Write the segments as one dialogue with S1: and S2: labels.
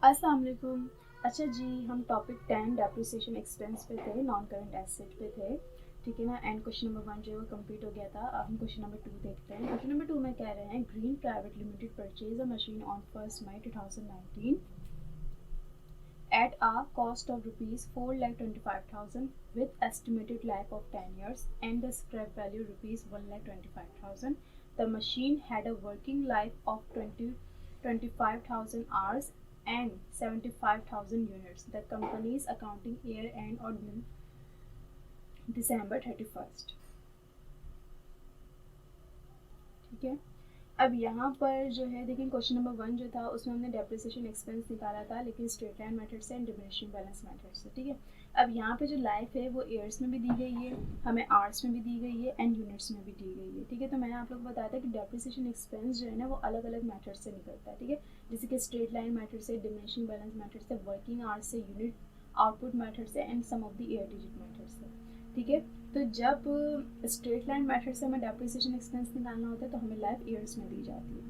S1: अस्सलाम वालेकुम। अच्छा जी, हम टॉपिक 10 डेप्रिसिएशन एक्सपेंस पे थे, नॉन करंट एसेट पे थे। ठीक है ना। एंड क्वेश्चन नंबर 1 जो है वो कंप्लीट हो गया था। अब हम क्वेश्चन नंबर 2 देखते हैं। क्वेश्चन नंबर 2 में कह रहे हैं green private limited purchase a machine on 1 May 2019 at a cost of rupees 4,25,000 with estimated life of 10 years and the scrap value rupees 1,25,000. The machine had a working life of 25,000 hours and 75,000 units. The company's accounting year end on December 31st. ठीक है। अब यहाँ पर जो है देखिए, question number 1 जो था उसमें हमने डेप्रिसिएशन एक्सपेंस निकाला था, लेकिन स्ट्रेट लाइन मेथड से एंड डिमिनिशिंग बैलेंस मेथड से। ठीक है। अब यहाँ पे जो लाइफ है वो ईयर्स में भी दी गई है, हमें आवर्स में भी दी गई है एंड यूनिट्स में भी दी गई है। ठीक है। तो मैंने आप लोग को बताया था कि डेप्रिसिएशन एक्सपेंस जो है ना वो अलग अलग मेथड से निकलता है। ठीक है। जैसे कि स्ट्रेट लाइन मेथड से, डिमिनिशिंग बैलेंस मेथड से, वर्किंग आवर्स से, यूनिट आउटपुट मेथड से and sum of the year digit method से। ठीक है। तो जब स्ट्रेट लाइन मेथड से हमें डेप्रिसिएशन एक्सपेंस निकालना होता है तो हमें लाइफ ईयर्स में दी जाती है।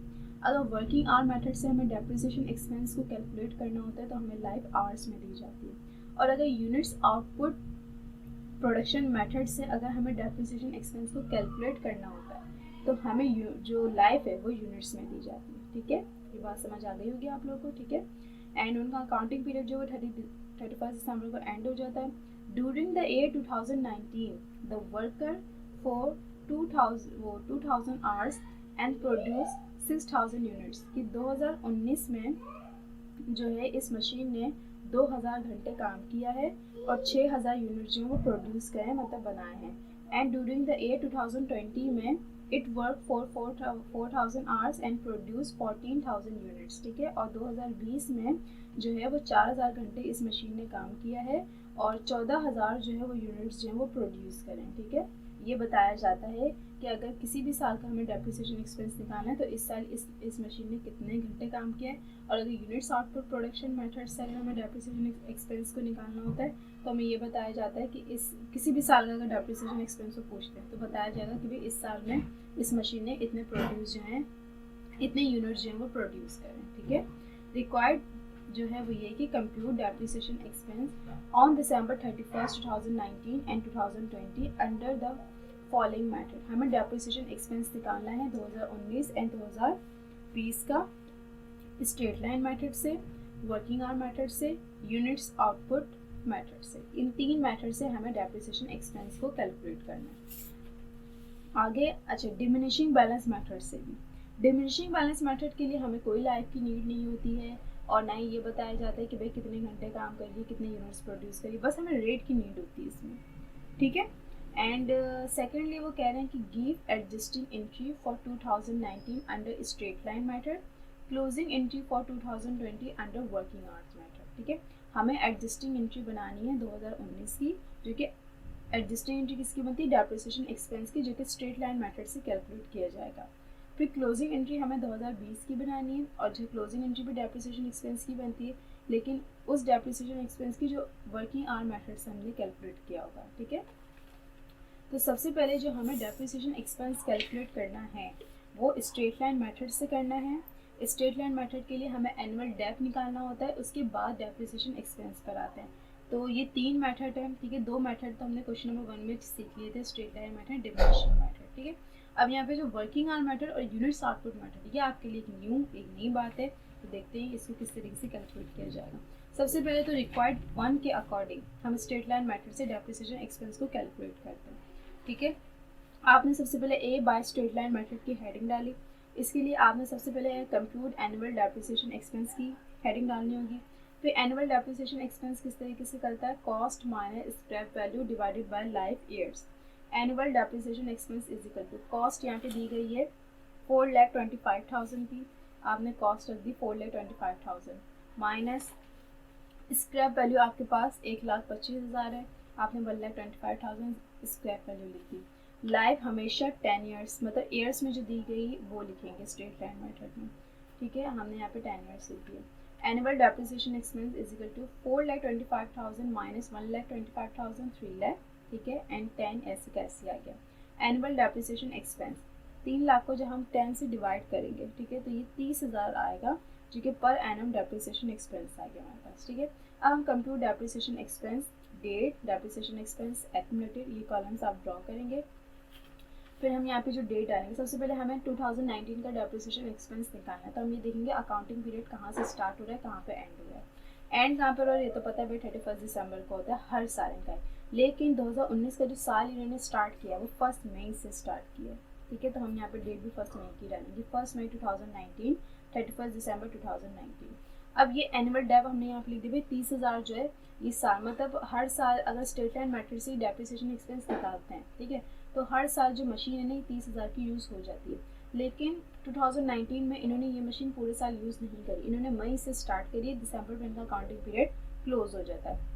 S1: अगर वर्किंग आवर मेथड से हमें डेप्रिसिएशन एक्सपेंस को कैलकुलेट करना होता है तो हमें लाइफ आवर्स में दी जाती है। और अगर यूनिट्स आउटपुट प्रोडक्शन मेथड से अगर हमें डेप्रिसिएशन एक्सपेंस को कैलकुलेट करना होता है तो हमें जो लाइफ है वो यूनिट्स में दी जाती है। ठीक है। ये बात समझ आ गई होगी आप लोगों को। ठीक है। एंड उनका अकाउंटिंग पीरियड जो है 31 दिसंबर को एंड हो जाता है। During the year 2019 the worker for 2000 hours and produce 6000 units कि 2019 में जो है इस मशीन ने 2000 घंटे काम किया है और 6000 यूनिट जो वो प्रोड्यूस करे मतलब बनाए हैं। एंड ड्यूरिंग द ईयर 2020 में it work for 4000 hours and produce 14000 units. ठीक है। और 2020 में जो है वो 4000 घंटे इस मशीन ने काम किया है और 14000 जो है वो यूनिट्स जो है वो प्रोड्यूस करें। ठीक है। ये बताया जाता है कि अगर किसी भी साल का हमें डेप्रिसिएशन एक्सपेंस निकालना है तो इस साल इस मशीन ने कितने घंटे काम किया है। और अगर यूनिट्स आउटपुट प्रोडक्शन मेथड से अगर हमें डेप्रिसिएशन एक्सपेंस को निकालना होता है तो हमें ये बताया जाता है कि इस किसी भी साल का अगर डेप्रिसिएशन एक्सपेंस को पूछते हैं तो बताया जाएगा कि भाई इस साल में इस मशीन ने इतने प्रोड्यूस जो हैं, इतने यूनिट्स जो हैं वो प्रोड्यूस करें। ठीक है। रिक्वायर्ड जो है वो ये कि compute depreciation expense on December 31st 2019 and 2020 under the following method. हमें डेप्रिसिएशन एक्सपेंस निकालना है 2019 एंड 2020 का स्ट्रेट लाइन मेथड से, वर्किंग आवर मेथड से, यूनिट्स आउटपुट मेथड से। इन 3 मेथड से हमें डेप्रिसिएशन एक्सपेंस को कैलकुलेट करना है। आगे अच्छा, डिमिनिशिंग बैलेंस मेथड से भी। डिमिनिशिंग बैलेंस मेथड के लिए हमें कोई लाइफ की नीड नहीं होती है और ना ही ये बताया जाता है कि भाई कितने घंटे काम करिए, कितने यूनिट्स प्रोड्यूस करिए, बस हमें रेट की नीड होती है इसमें। ठीक है। एंड सेकेंडली वो कह रहे हैं कि give adjusting entry for 2019 under straight line method, closing entry for 2020 under working hours method. ठीक है। हमें एडजस्टिंग एंट्री बनानी है 2019 की, जो कि एडजस्टिंग एंट्री किसकी बनती है, डेप्रिसिएशन एक्सपेंस की, जो कि स्ट्रेट लाइन मेथड से कैलकुलेट किया जाएगा। फिर क्लोजिंग एंट्री हमें 2020 की बनानी है और जो क्लोजिंग एंट्री भी डेप्रिसिएशन एक्सपेंस की बनती है, लेकिन उस डेप्रिसिएशन एक्सपेंस की जो वर्किंग आवर मेथड से हमने कैलकुलेट किया होगा। ठीक है। तो सबसे पहले जो हमें डेप्रिसिएशन एक्सपेंस कैलकुलेट करना है वो स्ट्रेट लाइन मेथड से करना है। स्ट्रेट लाइन मेथड के लिए हमें एनुअल डेप निकालना होता है, उसके बाद डेप्रिसिएशन एक्सपेंस पर आते हैं। तो ये 3 मेथड है। ठीक है। 2 मेथड तो हमने क्वेश्चन नंबर 1 में सीख लिए थे, straight line method, diminishing method. ठीक है। अब यहाँ पे जो वर्किंग आवर मेथड और यूनिट्स आउटपुट मेथड, ये आपके लिए एक नई बात है। तो देखते हैं इसको किस तरीके से कैलकुलेट किया जाएगा। सबसे पहले तो रिक्वायर्ड 1 के अकॉर्डिंग हम स्ट्रेट लाइन मेथड से डेप्रिसिएशन एक्सपेंस को कैलकुलेट करते हैं। ठीक है। आपने सबसे पहले ए बाय स्ट्रेट लाइन मेथड की हेडिंग डाली। इसके लिए आपने सबसे पहले कंप्यूट एनुअल डेप्रिसिएशन एक्सपेंस की हेडिंग डालनी होगी। फिर एनुअल डेप्रिसिएशन एक्सपेंस किस तरीके से करता है, cost minus scrap value divided by life years. Annual depreciation expense is equal to, cost यहाँ पे दी गई है 4,25,000 की, आपने कॉस्ट रख दी 4,25,000 माइनस स्क्रैप वैल्यू आपके पास 1,25,000 है, आपने 1,25,000 स्क्रैप वैल्यू लिखी। लाइफ हमेशा 10 ईयर्स, मतलब ईयर्स में जो दी गई वो लिखेंगे स्ट्रेट लाइन मेथड में। ठीक है। हमने यहाँ पे 10 ईयर्स लिख दिया। Annual depreciation expense is equal to 4,25,000 minus 1,25,000 3 lakh. ठीक है। एंड 10 ऐसे कैसे आ गया। एनुअल डेप्रिसिएशन एक्सपेंस 3 लाख को जब हम 10 से डिवाइड करेंगे, ठीक है, तो ये 30,000 आएगा, जो कि पर एनम डेप्रिसिएशन एक्सपेंस आ गया हमारे पास, ठीक है। अब हम compute depreciation expense, date, depreciation expense, accumulated, ये कॉलम्स आप ड्रॉ करेंगे। फिर हम यहाँ पे जो डेट डालेंगे, सबसे पहले हमें 2019 का डेप्रिसिएशन एक्सपेंस निकालना है, तो हम ये देखेंगे अकाउंटिंग पीरियड कहाँ से स्टार्ट हो रहा है, कहाँ पे एंड हो रहा है। एंड कहाँ पर, और ये तो पता है भाई 31 दिसंबर को होता है हर साल इनका, लेकिन 2019 का जो साल इन्होंने स्टार्ट किया वो 1 मई से स्टार्ट किया, ठीक है। तो हम यहाँ पे डेट भी 1 मई की डालेंगे, 1 मई 2019, 31 दिसंबर 2019। अब ये एनुअल डेप हमने यहाँ पे लिख दी भाई 30,000 जो है ये साल, मतलब हर साल अगर स्टेट लाइन मैट्रिक से डेप्रिसिएशन एक्सपेंस निकालते हैं, ठीक है, तो हर साल जो मशीन है ना 30,000 की यूज़ हो जाती है। लेकिन 2019 में इन्होंने ये मशीन पूरे साल यूज़ नहीं करी, इन्होंने मई से स्टार्ट करी, दिसंबर में इनका अकाउंटिंग पीरियड क्लोज हो जाता है।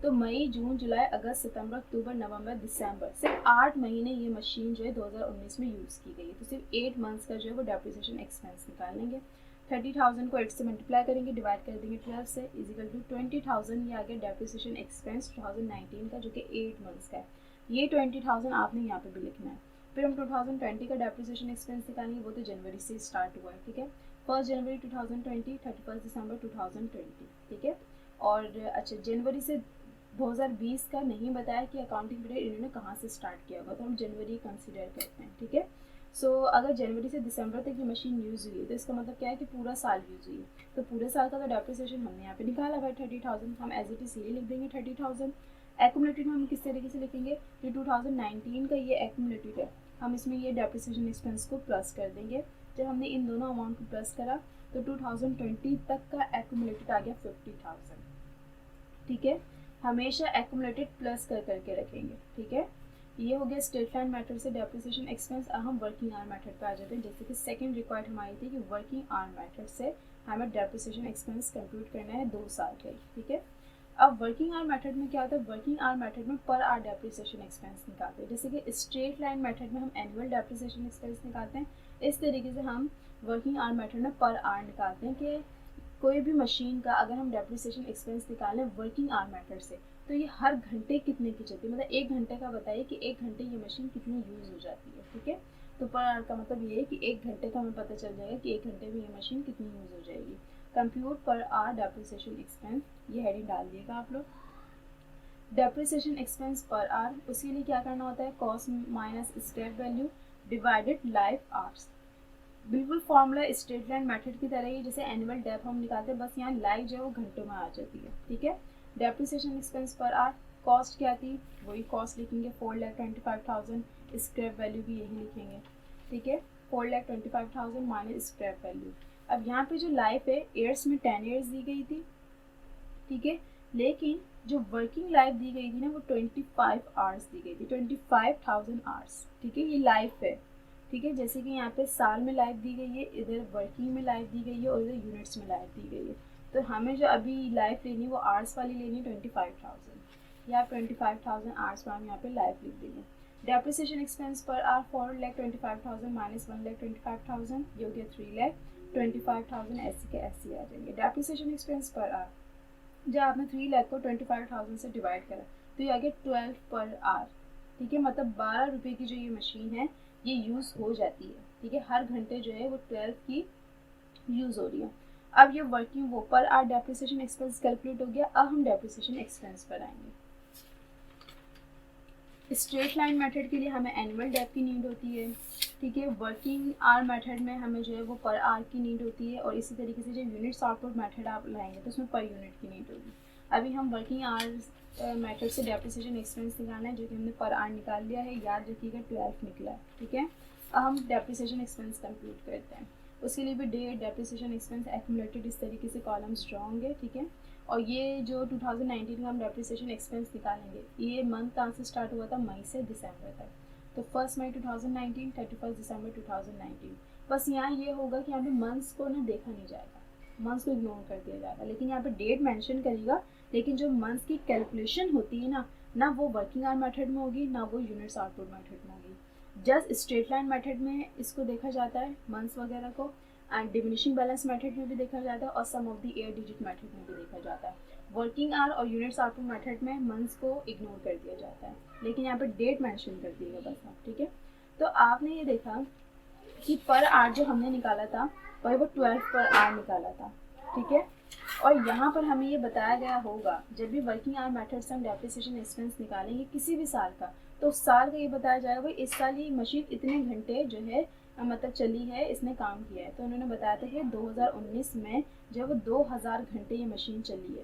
S1: तो मई, जून, जुलाई, अगस्त, सितंबर, अक्टूबर, नवंबर, दिसंबर, सिर्फ 8 महीने ये मशीन जो है 2019 में यूज़ की गई है। तो सिर्फ 8 मंथ्स का जो है वो डेप्रिसिएशन एक्सपेंस निकाल लेंगे। 30,000 को 8 से मल्टीप्लाई करेंगे, डिवाइड कर देंगे 12 से, इजिकल टू 20,000 ये आ गया डेप्रिसिएशन एक्सपेंस 2019 का, जो कि 8 मंथ्स का है। ये 20,000 आपने यहाँ पे भी लिखना है। फिर हम 2020 का डेप्रिसिएशन एक्सपेंस निकालेंगे, वो तो जनवरी से स्टार्ट हुआ है, ठीक है। 1 जनवरी 2020, 31 दिसंबर 2020, ठीक है। और अच्छा, जनवरी से 2020 का नहीं बताया कि अकाउंटिंग पीरियड इन्होंने कहाँ से स्टार्ट किया होगा, तो हम जनवरी कंसिडर करते हैं, ठीक है। सो अगर जनवरी से दिसंबर तक ये मशीन यूज़ हुई है तो इसका मतलब क्या है कि पूरा साल यूज़ हुई है। तो पूरे साल का तो डेप्रिसिएशन हमने यहाँ पे निकाला भाई 30,000, हम एज इट इज ये लिख देंगे 30,000। एक्यूमुलेटेड में हम किस तरीके से लिखेंगे, जो 2019 का ये एक्यूमुलेटेड है, हम इसमें ये डेप्रिसिएशन एक्सपेंस को प्लस कर देंगे। जब हमने इन दोनों अमाउंट को प्लस करा तो 2020 तक का एक्यूमुलेटेड आ गया 50,000, ठीक है। हमेशा एक्यूमुलेटेड प्लस कर करके रखेंगे, ठीक है। ये हो गया स्ट्रेट लाइन मेथड से डेप्रिसिएशन एक्सपेंस। अब हम वर्किंग आवर मेथड पे आ जाते हैं, जैसे कि सेकंड रिक्वायर्ड हमारी थी कि वर्किंग आवर मेथड से हमें डेप्रिसिएशन एक्सपेंस कंप्यूट करना है 2 साल का, ठीक है। अब वर्किंग आवर मेथड में क्या होता है, वर्किंग आवर मेथड में पर आवर डेप्रिसिएशन एक्सपेंस निकालते हैं, जैसे कि स्ट्रेट लाइन मेथड में हम एनुअल डेप्रिसिएशन एक्सपेंस निकालते हैं, इस तरीके से हम वर्किंग आवर मेथड में पर आवर निकालते हैं कि कोई भी मशीन का अगर हम डेप्रिसिएशन एक्सपेंस निकालें वर्किंग आवर मेथड से तो ये हर घंटे कितने की चलती है, मतलब 1 घंटे का बताइए कि 1 घंटे ये मशीन कितनी यूज़ हो जाती है, ठीक है। तो पर आवर का मतलब ये है कि 1 घंटे का हमें पता चल जाएगा कि 1 घंटे में ये मशीन कितनी यूज़ हो जाएगी। Compute per hour depreciation expense, ये हेडिंग डाल दिएगा आप लोग। डेप्रिसिएशन एक्सपेंस पर आवर, उसके लिए क्या करना होता है, cost minus scrap value divided life hours. बिल्कुल फॉर्मूला स्ट्रेट लाइन मेथड की तरह ही, जैसे एनुअल डेप हम निकालते हैं, बस यहाँ लाइफ जो है वो घंटों में आ जाती है, ठीक है। Depreciation expense per hour, cost क्या थी वही कॉस्ट लिखेंगे 4,25,000, स्क्रैप वैल्यू भी यही लिखेंगे, ठीक है। 4,25,000 माइनस स्क्रैप वैल्यू। अब यहाँ पे जो लाइफ है ईयर्स में 10 ईयर्स दी गई थी, ठीक है, लेकिन जो वर्किंग लाइफ दी गई थी ना वो 25 आवर्स दी गई थी, 25,000 आवर्स, ठीक है। ये लाइफ है, ठीक है, जैसे कि यहाँ पे साल में लाइफ दी गई है, इधर वर्किंग में लाइफ दी गई है और इधर यूनिट्स में लाइफ दी गई है। तो हमें जो अभी लाइफ लेनी है वो आवर्स वाली लेनी है 25,000, या 25,000 आवर्स पर हम यहाँ पे लाइफ लिख देंगे। Depreciation expense per hour 4,25,000 minus 1,25,000, ये हो गया 3,25,000, ऐसे के ऐसे आ जाएंगे। डेप्रिसिएशन एक्सपेंस पर आवर, जब आपने 3 लाख को 25,000 से डिवाइड करा तो ये आ गया 12 पर आवर, ठीक है, मतलब 12 रुपये की जो ये मशीन है ये यूज़ हो जाती है, ठीक है, हर घंटे जो है वो 12 की यूज़ हो रही है। अब ये वर्किंग वो per hour depreciation expense calculate हो गया। अब हम डेप्रिसिएशन एक्सपेंस पर आएंगे। स्ट्रेट लाइन मेथड के लिए हमें एनुअल डेप की नीड होती है, ठीक है। वर्किंग आवर मेथड में हमें जो है वो पर आवर की नीड होती है, और इसी तरीके से जब यूनिट्स आउटपुट मेथड आप लाएंगे तो उसमें पर यूनिट की नीड होगी। अभी हम वर्किंग आवर मेथड से डेप्रिसिएशन एक्सपेंस निकालना है, जो कि हमने पर आवर निकाल लिया है, याद रखिएगा 12 निकला है, ठीक है। अब हम डेप्रिसिएशन एक्सपेंस कंप्यूट करते हैं, उसके लिए भी डेट, डेप्रिसिएशन एक्सपेंस, एक्यूमुलेटेड, इस तरीके से कॉलम्स ड्रॉ होंगे, ठीक है। और ये जो 2019 का हम डेप्रिसिएशन एक्सपेंस निकालेंगे, ये मंथ कहाँ से स्टार्ट हुआ था, मई से दिसंबर तक। तो 1 मई 2019, 31 दिसंबर 2019। बस यहाँ ये होगा कि यहाँ पे मंथ्स को ना देखा नहीं जाएगा, मंथ्स को इग्नोर कर दिया जाएगा, लेकिन यहाँ पे डेट मेंशन करेगा, लेकिन जो मंथ्स की कैलकुलेशन होती है ना वो वर्किंग आवर मेथड में होगी, ना वो यूनिट्स आउटपुट मेथड में होगी। जस्ट स्ट्रेट लाइन मेथड में इसको देखा जाता है मंथ्स वगैरह को, एंड डिमिनिशिंग बैलेंस मेथड में भी देखा जाता है, और sum of the year digit method में भी देखा जाता है। वर्किंग आवर और यूनिट्स आउटपुट मेथड में मंथ्स को इग्नोर कर दिया जाता है, लेकिन यहाँ पे डेट मेंशन कर दिएगा बस आप, ठीक है। तो आपने ये देखा कि पर आवर जो हमने निकाला था वही वो 12 पर आवर निकाला था, ठीक है। और यहाँ पर हमें ये बताया गया होगा जब भी वर्किंग आवर मेथड से हम डेप्रिसिएशन एक्सपेंस निकालेंगे किसी भी साल का, तो उस साल का ये बताया जाएगा भाई इस साल ये मशीन इतने घंटे जो है मतलब चली है, इसने काम किया है। तो उन्होंने बताया था कि 2019 में जब 2000 घंटे ये मशीन चली है,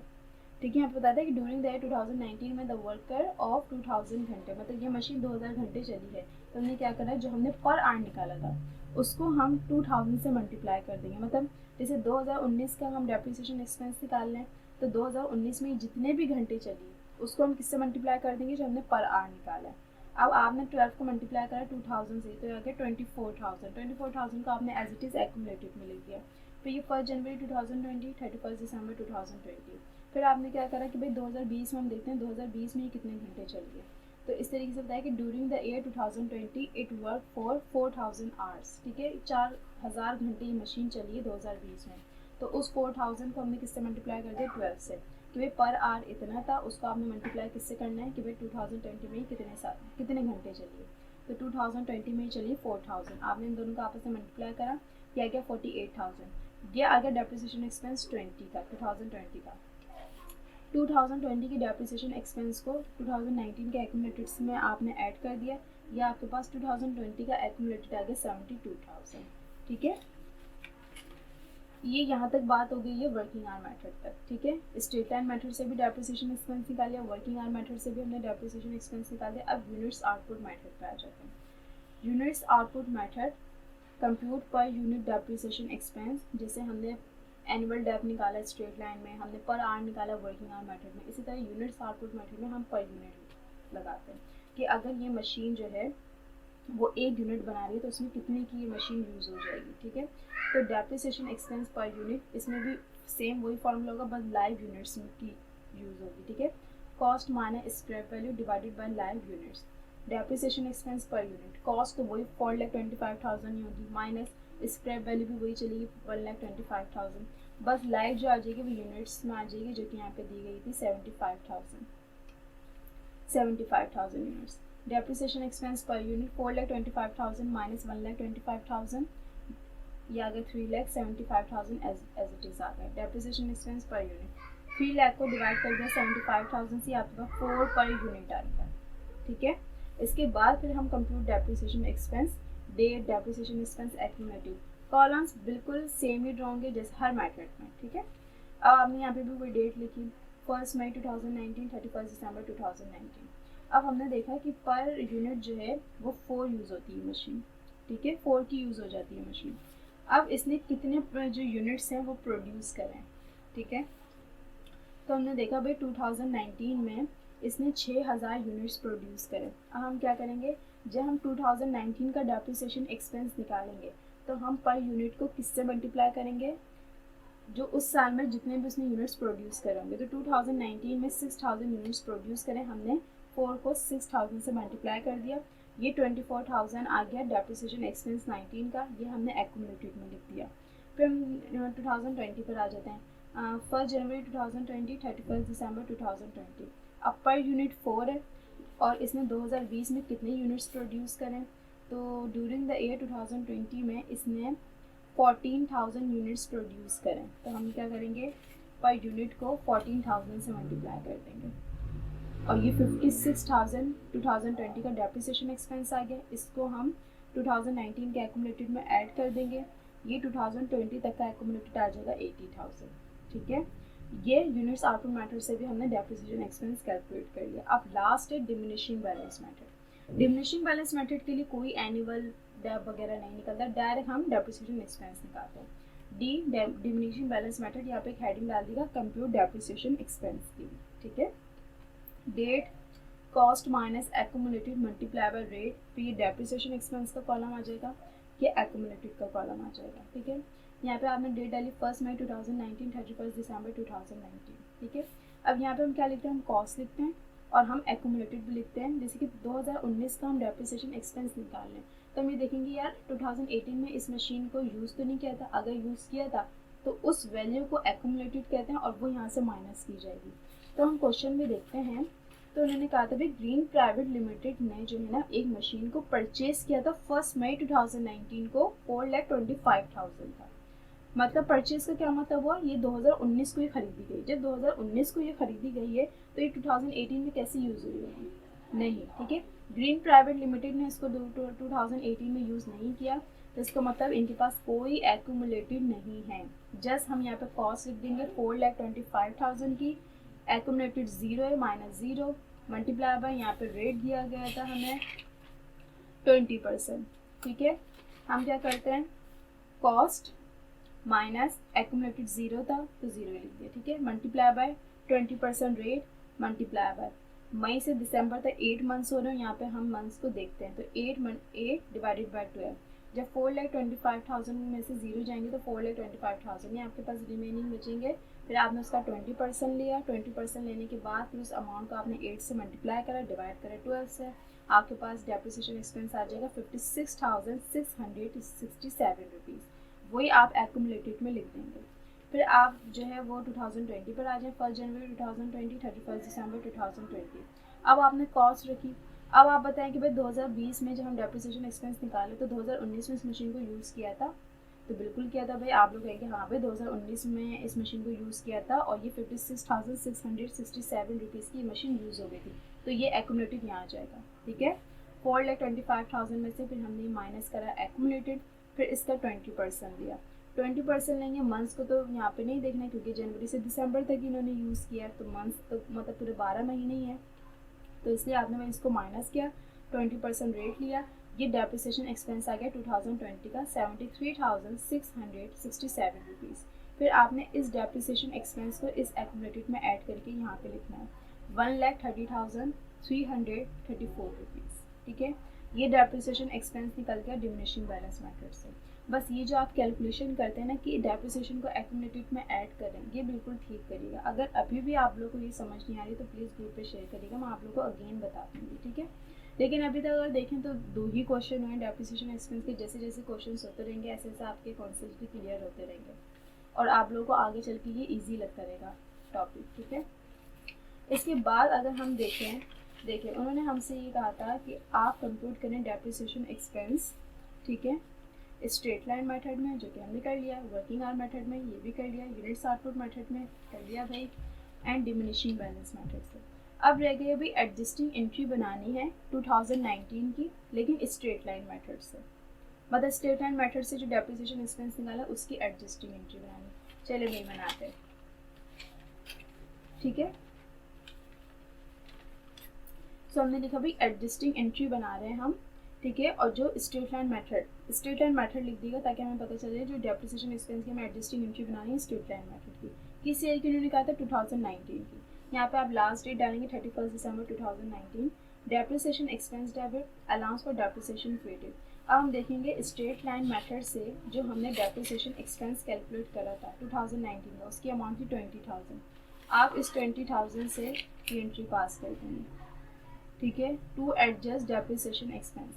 S1: ठीक है। यहाँ पे बताया था कि ड्यूरिंग द ईयर 2019 में द वर्कर ऑफ 2000 घंटे, मतलब ये मशीन 2000 घंटे चली है। तो हमने क्या करना है, जो हमने पर आवर निकाला था उसको हम 2000 से मल्टीप्लाई कर देंगे। मतलब जैसे 2019 का हम डेप्रिसिएशन एक्सपेंस निकाल लें, तो 2019 में जितने भी घंटे चली उसको हम किससे मल्टीप्लाई कर देंगे, जो हमने पर आवर निकाला है। अब आपने 12 को मल्टीप्लाई करा 2000 से, तो आ गया 24,000 का आपने एज इट इज़ एक्यूमुलेटेड में लिख दिया। फिर ये 1 जनवरी 2020, 31 दिसंबर 2020। फिर आपने क्या करा कि भाई 2020 में हम देखते हैं 2020 में ये कितने घंटे चल गए। तो इस तरीके से बताया कि during the year 2020 it work for 4000 hours, ठीक है। 4000 घंटे ये मशीन चली है 2020 में। तो उस 4000 को हमने किससे मल्टीप्लाई कर दिया, 12 से, कि भाई पर आवर इतना था, उसको आपने मल्टीप्लाई किससे करना है कि भाई 2020 में कितने घंटे चलिए। तो 2020 में चलिए 4000, आपने इन दोनों का आपस में मल्टीप्लाई करा, क्या गया 48,000। ये आ गया डेप्रिसिएशन एक्सपेंस 20 का, 2020 का। 2020 की डेप्रिसिएशन एक्सपेंस को 2019 के एक्यूमुलेटेड में आपने ऐड कर दिया, या आपके पास 2020 का एक्यूमुलेटेड आ गया 72,000, ठीक है। ये यहाँ तक बात हो गई है वर्किंग आवर मेथड तक, ठीक है। स्ट्रेट लाइन मेथड से भी डेप्रिसिएशन एक्सपेंस निकाल लिया, वर्किंग आवर मेथड से भी हमने डेप्रिसिएशन एक्सपेंस निकाल दिया। अब यूनिट्स आउटपुट मेथड पे आ जाते हैं। Units output method compute per unit depreciation expense, जैसे हमने एनुअल डेप निकाला स्ट्रेट लाइन में, हमने पर आवर निकाला वर्किंग आवर मेथड में, इसी तरह यूनिट्स आउटपुट मेथड में हम पर यूनिट लगाते हैं कि अगर ये मशीन जो है वो 1 यूनिट बना रही है तो उसमें कितने की ये मशीन यूज़ हो जाएगी, ठीक है। तो डेप्रिसिएशन एक्सपेंस पर यूनिट, इसमें भी सेम वही फॉर्मूला होगा, बस लाइव यूनिट्स की यूज़ होगी, ठीक है। Cost minus scrap value divided bye live units. Depreciation expense per unit, cost तो वही 4,25,000 ही होगी, माइनस स्क्रैप वैल्यू भी वही चलेगी 1,25,000, बस लाइव जो आ जाएगी वो यूनिट्स में आ जाएगी, जो कि यहाँ पे दी गई थी 75,000 units. Depreciation expense per unit 4,25,000 minus 1,25,000, ये आ गया 3,75,000 एज इट इज़ आ गया। Depreciation expense per unit 3 lakh को डिवाइड कर दिया 75,000 से, आपके पास 4 पर यूनिट आ गया, ठीक है। इसके बाद फिर हम compute depreciation expense, date depreciation expense accumulative, columns बिल्कुल सेम ही ड्रा होंगे जैसे हर मेथड में, ठीक है। अब हमने यहाँ पे भी वही डेट लिखी 1 मई 2019, 31 दिसंबर 2019। अब हमने देखा कि पर यूनिट जो है वो 4 यूज़ होती है मशीन, ठीक है, 4 की यूज़ हो जाती है मशीन। अब इसने कितने जो यूनिट्स हैं वो प्रोड्यूस करें, ठीक है। तो हमने देखा भाई 2019 में इसने 6,000 यूनिट्स प्रोड्यूस करे। अब हम क्या करेंगे, जब हम 2019 का डेप्रिसिएशन एक्सपेंस निकालेंगे तो हम पर यूनिट को किससे मल्टीप्लाई करेंगे, जो उस साल में जितने भी उसने यूनिट्स प्रोड्यूस करेंगे। तो 2019 में 6,000 यूनिट्स प्रोड्यूस करें हमने, 4 को 6,000 से मल्टीप्लाई कर दिया, ये 24,000 आ गया डेप्रिसिएशन एक्सपेंस 19 का, ये हमने एक्यूमुलेटेड में लिख दिया। फिर हम 2020 पर आ जाते हैं, 1 जनवरी 2020, 31 दिसंबर 2020। अब पर यूनिट 4 है और इसने 2020 में कितने यूनिट्स प्रोड्यूस करें, तो ड्यूरिंग द ईयर 2020 में इसने 14,000 यूनिट्स प्रोड्यूस करें। तो हम क्या करेंगे, पर यूनिट को 14,000 से मल्टीप्लाई कर देंगे, और ये 56,000 2020 का डेप्रिसिएशन एक्सपेंस आ गया, इसको हम 2019 के एक्यूमुलेटेड में ऐड कर देंगे, ये 2020 तक का एक्यूमुलेटेड आ जाएगा 80,000, ठीक है। ये यूनिट्स आउटपुट मेथड से भी हमने डेप्रिसिएशन एक्सपेंस कैलकुलेट कर लिया। अब लास्ट है diminishing balance method. Diminishing balance method के लिए कोई एनुअल डेप वगैरह नहीं निकलता, डायरेक्ट हम डेप्रिसिएशन एक्सपेंस निकालते हैं। डिमिनिशिंग बैलेंस मेथड, यहाँ पे एक हेडिंग डाल देगा कंप्यूट डेप्रिसिएशन एक्सपेंस की, ठीक है। Date, cost minus accumulated multiply by rate, तो ये डेप्रिसिएशन एक्सपेंस का कॉलम आ जाएगा, ये एक्यूमुलेटेड का कॉलम आ जाएगा, ठीक है। यहाँ पे आपने डेट डाली 1 मई 2019, 31 दिसंबर 2019, ठीक है। अब यहाँ पे हम क्या लिखते हैं, हम कॉस्ट लिखते हैं और हम एक्यूमुलेटेड भी लिखते हैं। जैसे कि 2019 का हम डेप्रिसिएशन एक्सपेंस निकाल लें तो हम ये देखेंगे यार 2018 में इस मशीन को यूज़ तो नहीं किया था, अगर यूज़ किया था तो उस वैल्यू को एक्यूमुलेटेड कहते हैं और वो यहाँ से माइनस की जाएगी। तो हम क्वेश्चन में देखते हैं, तो उन्होंने कहा था भाई ग्रीन प्राइवेट लिमिटेड ने जो है ना एक मशीन को परचेज किया था 1 मई 2019 को 4,25,000 का। मतलब परचेज का क्या मतलब हुआ, ये 2019 को ये खरीदी गई। जब 2019 को ये खरीदी गई है तो ये 2018 में कैसे यूज़ हुई होगी, नहीं, ठीक है। ग्रीन प्राइवेट लिमिटेड ने इसको 2018 में यूज़ नहीं किया, तो इसका मतलब इनके पास कोई एक्यूमुलेटेड नहीं है। जस्ट हम यहाँ पे कॉस्ट लिख देंगे 4,25,000 की, एक्यूमुलेटेड ज़ीरो है, माइनस ज़ीरो, मल्टीप्लाई बाय यहाँ पे रेट दिया गया था हमें 20%, ठीक है। हम क्या करते हैं, कॉस्ट माइनस एक्यूमुलेटेड ज़ीरो था तो ज़ीरो लिख दिया, ठीक है, multiply by 20% rate, multiply by मई से दिसंबर तक 8 मंथ्स हो रहे हैं, यहाँ पे हम मंथ्स को देखते हैं तो 8 डिवाइडेड बाय 12, जब 4,25,000 में से ज़ीरो जाएंगे तो 4,25,000 ये आपके पास रिमेनिंग बचेंगे। फिर आपने उसका 20% लिया, 20% लेने के बाद फिर उस अमाउंट को आपने 8 से मल्टीप्लाई करा, डिवाइड करा 12 से, आपके पास डेप्रिसिएशन एक्सपेंस आ जाएगा 56,667 रुपीज़, वही आप एक्यूमुलेटेड में लिख देंगे। फिर आप जो है वो 2020 पर आ जाए, 1 जनवरी 2020, 31 दिसंबर 2020। अब आपने कॉस्ट रखी, अब आप बताएं कि भाई 2020 में जब हम डेप्रिसिएशन एक्सपेंस निकाले तो 2019 में इस मशीन को यूज़ किया था, तो बिल्कुल किया था भाई। आप लोग कहेंगे हाँ भाई 2019 में इस मशीन को यूज़ किया था और ये 56,667 रुपीज़ की मशीन यूज़ हो गई थी, तो ये एक्यूमुलेटेड यहाँ आ जाएगा, ठीक है। 4,25,000 में से फिर हमने माइनस करा एक्यूमुलेटेड, फिर इसका 20% दिया, 20% लेंगे। मंथ्स को तो यहाँ पे नहीं देखना क्योंकि जनवरी से दिसंबर तक इन्होंने यूज़ किया, तो मंथ्स तो मतलब पूरे 12 महीने ही है, तो इसलिए आपने मैं इसको माइनस किया, 20% रेट लिया, ये डेप्रिसिएशन एक्सपेंस आ गया 2020 का 73,667 रुपीज़। फिर आपने इस डेप्रिसिएशन एक्सपेंस को इस एक्यूमुलेटेड में ऐड करके यहाँ पे लिखना है 1,30,334 रुपीज़, ठीक है। ये डेप्रिसिएशन एक्सपेंस निकल गया डिमिनिशिंग बैलेंस मेथड से। बस ये जो आप कैलकुलेशन करते हैं ना कि डेप्रिसिएशन को एक्यूमुलेटेड में ऐड करें, ये बिल्कुल ठीक करिएगा। अगर अभी भी आप लोग को ये समझ नहीं आ रही तो प्लीज़ ग्रुप पे शेयर करिएगा, मैं आप लोग को अगेन बता दूँगी, ठीक है। लेकिन अभी तक अगर देखें तो 2 ही क्वेश्चन हुए डेप्रिसिएशन एक्सपेंस के, जैसे जैसे क्वेश्चन होते रहेंगे ऐसे ऐसे आपके कॉन्सेप्ट भी क्लियर होते रहेंगे और आप लोगों को आगे चल के ये ईजी लगता रहेगा टॉपिक, ठीक है। इसके बाद अगर हम देखिए उन्होंने हमसे ये कहा था कि आप कंप्यूट करें डेप्रिसिएशन एक्सपेंस, ठीक है, स्ट्रेट लाइन मेथड में, जो कि हमने कर लिया, वर्किंग आवर मेथड में ये भी कर लिया, यूनिट्स आउटपुट मेथड में कर लिया भाई, एंड डिमिनिशिंग बैलेंस मेथड से। अब रह गई अभी एडजस्टिंग एंट्री बनानी है 2019 की, लेकिन स्ट्रेट लाइन मेथड से, मतलब स्ट्रेट लाइन मेथड से जो डेप्रिसिएशन एक्सपेंस निकाला उसकी एडजस्टिंग एंट्री बनानी। चलिए वही बनाते हैं, ठीक है। सो हमने लिखा भाई एडजस्टिंग एंट्री बना रहे हैं हम, ठीक है, और जो स्ट्रेट लाइन मेथड लिख देगा ताकि हमें पता चल जाए जो डेप्रिसिएशन एक्सपेंस की हमें एडजस्टिंग एंट्री बनानी है स्ट्रेट लाइन मेथड की। किस ईयर की उन्होंने कहा था 2019 की। यहाँ पे आप लास्ट डेट डालेंगे 31 दिसंबर 2019। Depreciation expense debit, allowance for depreciation credit. अब हम देखेंगे स्ट्रेट लाइन मेथड से जो हमने डेप्रिसिएशन एक्सपेंस कैलकुलेट करा था 2019 का, उसकी अमाउंट थी 20,000। आप इस 20,000 से ये एंट्री पास कर देंगे, ठीक है, टू एडजस्ट डेप्रिसिएशन एक्सपेंस।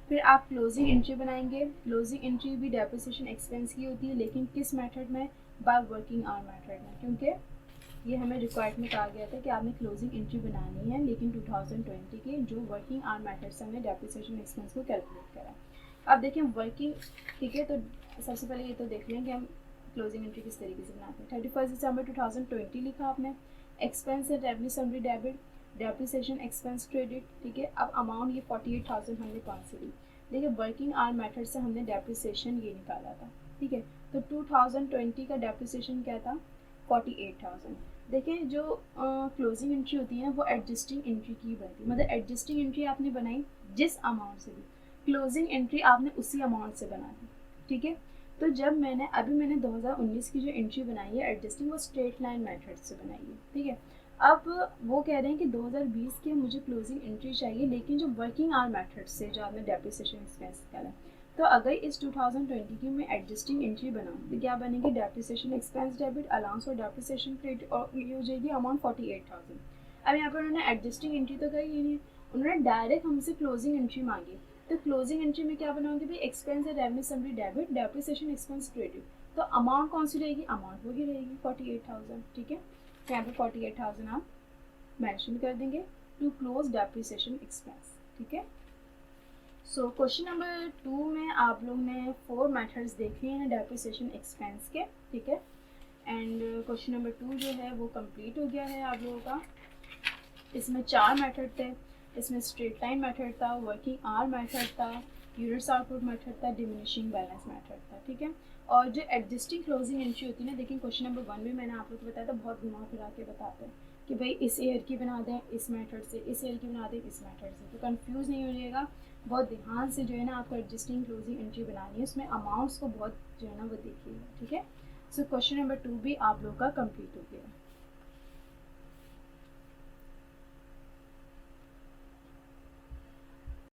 S1: फिर आप क्लोजिंग एंट्री बनाएंगे। क्लोजिंग एंट्री भी डेप्रिसिएशन एक्सपेंस की होती है, लेकिन किस मेथड में, बाय वर्किंग आवर मेथड में, क्योंकि ये हमें रिक्वायरमेंट कहा गया था कि आपने क्लोजिंग एंट्री बनानी है, लेकिन 2020 के जो वर्किंग आवर मेथड से हमने डेप्रिसिएशन एक्सपेंस को कैलकुलेट करा। अब देखिए वर्किंग, ठीक है, तो सबसे पहले ये तो देख लें कि हम क्लोजिंग एंट्री किस तरीके से बनाते हैं। 31 दिसंबर 2020 लिखा आपने, expense and revenue summary debit, depreciation expense credit, ठीक है। अब अमाउंट ये 48,000 हमने कौन सी ली, देखिए वर्किंग आवर मेथड से हमने डेप्रिसिएशन ये निकाला था, ठीक है, तो 2020 का डेप्रिसिएशन क्या था 48,000। देखिए जो क्लोजिंग एंट्री होती है ना वो एडजस्टिंग एंट्री की बनती है, मतलब एडजस्टिंग एंट्री आपने बनाई जिस अमाउंट से भी, क्लोजिंग एंट्री आपने उसी अमाउंट से बना दी, ठीक है। तो जब मैंने 2019 की जो एंट्री बनाई है एडजस्टिंग, वो स्ट्रेट लाइन मेथड से बनाई है, ठीक है। अब वो कह रहे हैं कि 2020 की मुझे क्लोजिंग एंट्री चाहिए, लेकिन जो वर्किंग आवर मेथड से जो आपने डेप्रिसिएशन एक्सपेंस निकाला, तो अगर इस 2020 की मैं एडजस्टिंग एंट्री बनाऊँ तो क्या बनेगी, डेप्रिसिएशन एक्सपेंस डेबिट, अलाउंस और डेप्रिसिएशन क्रेडिट, और ये हो जाएगी अमाउंट 48,000। अब यहाँ पर उन्होंने एडजस्टिंग एंट्री तो कही ही नहीं, उन्होंने डायरेक्ट हमसे क्लोजिंग एंट्री मांगी। तो क्लोजिंग एंट्री में क्या बनाओगे भाई, expense and revenue summary debit, depreciation expense credit, तो अमाउंट कौन सी रहेगी, अमाउंट वही रहेगी 48,000, ठीक है। तो यहाँ पे 48,000 आप मेंशन कर देंगे टू क्लोज डेप्रिसिएशन एक्सपेंस, ठीक है। सो क्वेश्चन नंबर 2 में आप लोग ने 4 मेथड्स देख लिए हैं डेप्रिसिएशन एक्सपेंस के, ठीक है। एंड क्वेश्चन नंबर 2 जो है वो कंप्लीट हो गया है आप लोगों का। इसमें 4 मेथड थे। इसमें स्ट्रेट लाइन मेथड था, वर्किंग आवर मेथड था, यूनिट्स आउटपुट मेथड था, डिमिनिशिंग बैलेंस मेथड था, ठीक है। और जो एग्जिस्टिंग क्लोजिंग एंट्री होती है ना, देखिए क्वेश्चन नंबर 1 में मैंने आप लोग को बताया था, बहुत घुमा फिरा के बताते हैं कि भाई इस ईयर की बना दें इस मेथड से, इस ईयर की बना दें इस मेथड से, तो कंफ्यूज नहीं हो जाएगा। बहुत ध्यान से जो है ना आपको एग्जिस्टिंग क्लोजिंग एंट्री बनानी है, उसमें अमाउंट्स को बहुत जो है ना वो देखिएगा, ठीक है। सो क्वेश्चन नंबर 2 भी आप लोग का कंप्लीट हो गया।